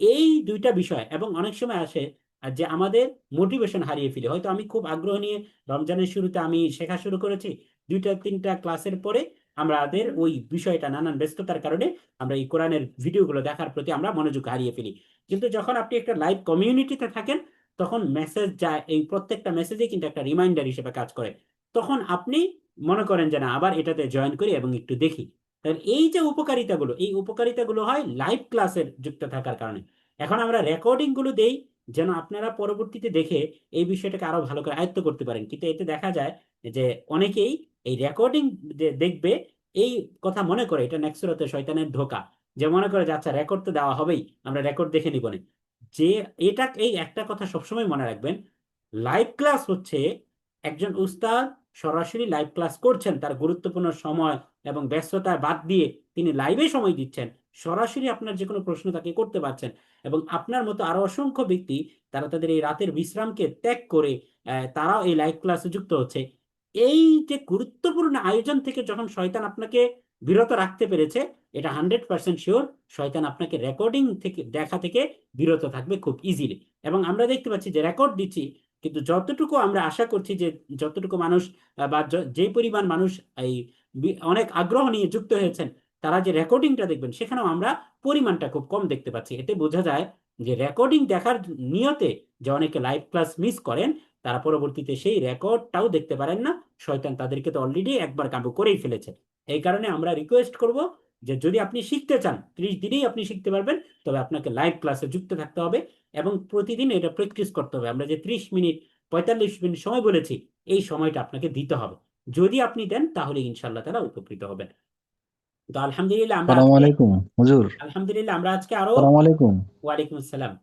এই দুইটা বিষয়, এবং অনেক সময় আসে যে আমাদের মোটিভেশন হারিয়ে ফেলি। হয়তো আমি খুব আগ্রহ নিয়ে রমজানের শুরুতে আমি শেখা শুরু করেছি, 2টা 3টা ক্লাসের পরে আমাদের ওই বিষয়টা নানান ব্যস্ততার কারণে আমরা এই কোরআনের ভিডিওগুলো দেখার প্রতি আমরা মনোযোগ হারিয়ে ফেলি। কিন্তু যখন আপনি একটা লাইভ কমিউনিটিতে থাকেন, তখন মেসেজ যায়, এই প্রত্যেকটা মেসেজে কিন্তু একটা রিমাইন্ডার হিসেবে কাজ করে। তখন আপনি মনে করেন যে না, আবার এটাতে জয়েন করি এবং একটু দেখি। তাহলে এই যে উপকারিতাগুলো, এই উপকারিতাগুলো হয় লাইভ ক্লাসের যুক্ত থাকার কারণে। এখন আমরা রেকর্ডিং গুলো দেই যেন আপনারা পরবর্তীতে দেখে এই বিষয়টাকে আরো ভালো করে আয়ত্ত করতে পারেন। কিন্তু এতে দেখা যায় যে অনেকেই এই রেকর্ডিং দেখবে, এই কথা মনে করে এটা নেক্সট শয়তানের ধোঁকা, যে মনে করে যে আচ্ছা রেকর্ড তো দেওয়া হবেই, আমরা রেকর্ড দেখে নিব না। যে এটা, এই একটা কথা সবসময় মনে রাখবেন, লাইভ ক্লাস হচ্ছে একজন উস্তাদ সরাসরি লাইভ ক্লাস করছেন, তার গুরুত্বপূর্ণ সময় এবং ব্যস্ততা বাদ দিয়ে তিনি লাইভে সময় দিচ্ছেন, সরাসরি আপনার যে কোনো প্রশ্ন তাকে করতে পারছেন। এবং আপনার মতো আরো অসংখ্য ব্যক্তি, তারা তাদের এই রাতের বিশ্রামকে ত্যাগ করে তারাও এই লাইভ ক্লাসে যুক্ত হচ্ছে। এই যে গুরুত্বপূর্ণ আয়োজন থেকে যখন শয়তান আপনাকে বিরত রাখতে পেরেছে, এটা 100% শিওর শয়তান আপনাকে রেকর্ডিং থেকে দেখা থেকে বিরত থাকবে খুব ইজিলি। এবং আমরা দেখতে পাচ্ছি যে রেকর্ড দিচ্ছি, কিন্তু যতটুকু আমরা আশা করছি যে যতটুকু মানুষ বা যেই পরিমাণ মানুষ এই অনেক আগ্রহ নিয়ে যুক্ত হয়েছেন, তারা যে রেকর্ডিংটা দেখবেন সেখানেও আমরা পরিমাণটা খুব কম দেখতে পাচ্ছি। এতে বোঝা যায় যে রেকর্ডিং দেখার নিয়তে যে অনেকে লাইভ ক্লাস মিস করেন, তারা পরবর্তীতে সেই রেকর্ডটাও দেখতে পারেন না। শয়তান তাদেরকে তো অলরেডি একবার কাবু করেই ফেলেছে। এই কারণে আমরা রিকোয়েস্ট করব যে যদি আপনি শিখতে চান, 30 দিনেই আপনি শিখতে পারবেন, তবে আপনাকে লাইভ ক্লাসে যুক্ত থাকতে হবে এবং প্রতিদিন এটা প্র্যাকটিস করতে হবে। আমরা যে 30 মিনিট 45 মিনিট সময় বলেছি, এই সময়টা আপনাকে দিতে হবে। যদি আপনি দেন তাহলে ইনশাল্লাহ তারা উপকৃত হবেন। তো আলহামদুলিল্লাহ আমরা সালাম আজকে, আলাইকুম হুজুর। আলহামদুলিল্লাহ আমরা আজকে আরো, সালাম আলাইকুম ওয়ালাইকুম আসসালাম।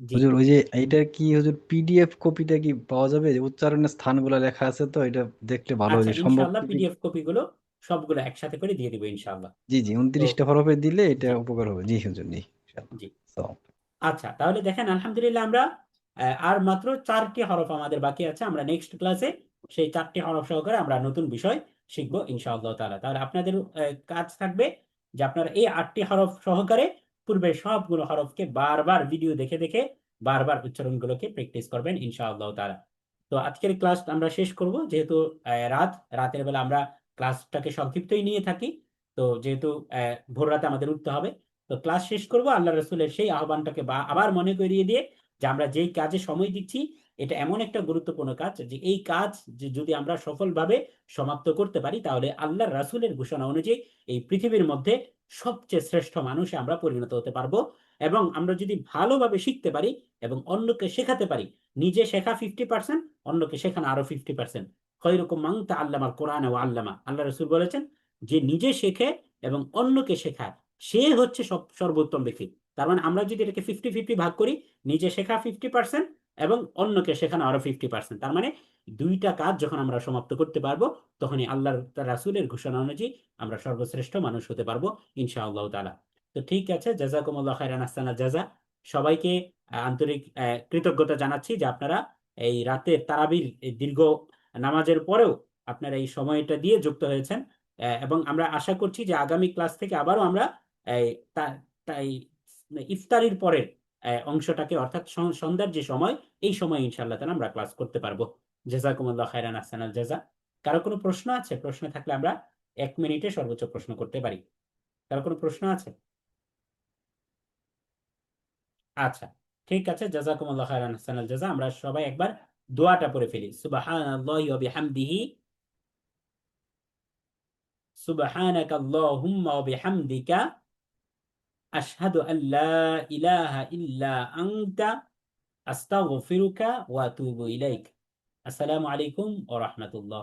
জি। হুজুর। ওই যে এইটার কি হুজুর পিডিএফ কপিটা কি পাওয়া যাবে? যে উচ্চারণের স্থানগুলো লেখা আছে, তো এটা দেখলে ভালো হয় আচ্ছা, যে সম্ভব ইনশাল্লাহ যদি। পিডিএফ কপিগুলো সবগুলো একসাথে করে দিয়ে দিব ইনশাল্লাহ। জি জি, তো 29টা হরফে দিলে এটা জি, উপকার হবে। জি হুজুর, জি ইনশাআল্লাহ। জি। সালাম। আচ্ছা, তাহলে দেখেন আলহামদুলিল্লাহ আমরা আর মাত্র 4টি হরফ আমাদের বাকি আছে। আমরা নেক্সট ক্লাসে সেই 4টি হরফ সহকারে আমরা নতুন বিষয় শিখবো ইনশাআল্লাহ তাআলা। তাহলে আপনাদের কাজ থাকবে যে আপনারা এই 8টি হরফ সহকারে পূর্বের সবগুলো হরফকে বারবার ভিডিও দেখে দেখে বারবার উচ্চারণগুলোকে প্র্যাকটিস করবেন ইনশাআল্লাহ তাআলা। তো আজকের ক্লাস আমরা শেষ করব, যেহেতু রাতের বেলা আমরা ক্লাসটাকে সংক্ষিপ্তই নিয়ে থাকি। তো যেহেতু ভোর রাতে আমাদের উঠতে হবে, তো ক্লাস শেষ করব আল্লাহ রসুলের সেই আহ্বানটাকে আবার মনে করিয়ে দিয়ে, যে আমরা যেই কাজে সময় দিচ্ছি এটা এমন একটা গুরুত্বপূর্ণ কাজ, যে এই কাজ যে যদি আমরা সফলভাবে সমাপ্ত করতে পারি, তাহলে আল্লাহ রাসুলের ঘোষণা অনুযায়ী এই পৃথিবীর মধ্যে সবচেয়ে শ্রেষ্ঠ মানুষে আমরা পরিণত হতে পারবো। এবং আমরা যদি ভালোভাবে শিখতে পারি এবং অন্যকে শেখাতে পারি, নিজে শেখা 50%, অন্যকে শেখানো আরো 50%। খৈরুকুম মান তাআল্লামাল কোরআন ওয়া আল্লামা, আল্লাহ রসুল বলেছেন যে নিজে শেখে এবং অন্যকে শেখায়, সে হচ্ছে সর্বোত্তম ব্যক্তি। তার মানে আমরা যদি এটাকে 50-50 ভাগ করি, নিজে শেখা 50% এবং অন্যকে শেখানো আরো 50%, তার মানে দুইটা কাজ যখন আমরা সমাপ্ত করতে পারবো, তখনই আল্লাহর রাসূলের ঘোষণা অনুযায়ী আমরা সর্বশ্রেষ্ঠ মানুষ হতে পারবো ইনশাআল্লাহ তাআলা। তো ঠিক আছে, জাযাকুমুল্লাহ খাইরান, আহসানা জাযা। সবাইকে আন্তরিক কৃতজ্ঞতা জানাচ্ছি যে আপনারা এই রাতের তারাবির এই দীর্ঘ নামাজের পরেও আপনারা এই সময়টা দিয়ে যুক্ত হয়েছেন। এবং আমরা আশা করছি যে আগামী ক্লাস থেকে আবারও আমরা এই এই ইফতারির পরের অংশটাকে, অর্থাৎ সন্ধ্যার যে সময়, এই সময় ইনশাআল্লাহ তাআলা আমরা ক্লাস করতে পারবো। জাযাকুমুল্লাহ খাইরান, আহসানাল জাযা। কারো কোনো প্রশ্ন আছে? প্রশ্ন থাকলে আমরা 1 মিনিটে সর্বোচ্চ প্রশ্ন করতে পারি। কারো কোনো প্রশ্ন আছে? আচ্ছা, ঠিক আছে, জাযাকুমুল্লাহ খাইরান, আহসানাল জাযা। আমরা সবাই একবার দোয়াটা পড়ে ফেলি। সুবহানাল্লাহি ওয়া বিহামদিহি, সুবহানাকাল্লাহুম্মা ওয়া বিহামদিকা, আশহাদু আল্লা ইলাহা ইল্লা আনতা, আস্তাগফিরুকা ওয়া আতুবু ইলাইক। আসসালামু আলাইকুম ওয়া রাহমাতুল্লাহ।